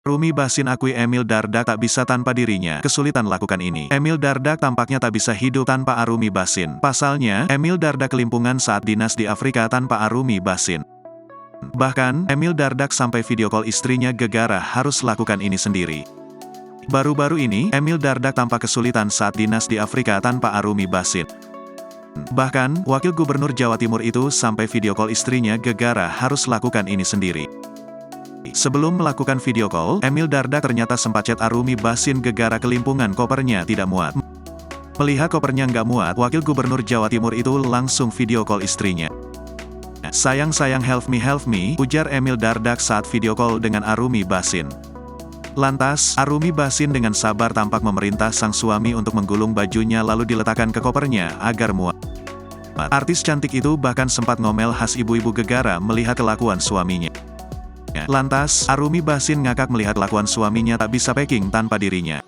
Rumi Basin akui Emil Dardak tak bisa tanpa dirinya, kesulitan lakukan ini. Emil Dardak tampaknya tak bisa hidup tanpa Arumi Basin. Pasalnya, Emil Dardak kelimpungan saat dinas di Afrika tanpa Arumi Basin. Bahkan, Emil Dardak sampai video call istrinya Gegara harus lakukan ini sendiri. Baru-baru ini, Emil Dardak tampak kesulitan saat dinas di Afrika tanpa Arumi Basin. Bahkan, Wakil Gubernur Jawa Timur itu sampai video call istrinya Gegara harus lakukan ini sendiri. Sebelum melakukan video call, Emil Dardak ternyata sempat chat Arumi Basin Gegara kelimpungan kopernya tidak muat. Melihat kopernya nggak muat, Wakil Gubernur Jawa Timur itu langsung video call istrinya. "Sayang, help me," ujar Emil Dardak saat video call dengan Arumi Basin. Lantas, Arumi Basin dengan sabar tampak memerintah sang suami untuk menggulung bajunya lalu diletakkan ke kopernya agar muat. Artis cantik itu bahkan sempat ngomel khas ibu-ibu Gegara melihat kelakuan suaminya. Lantas, Arumi Basin ngakak melihat kelakuan suaminya tak bisa packing tanpa dirinya.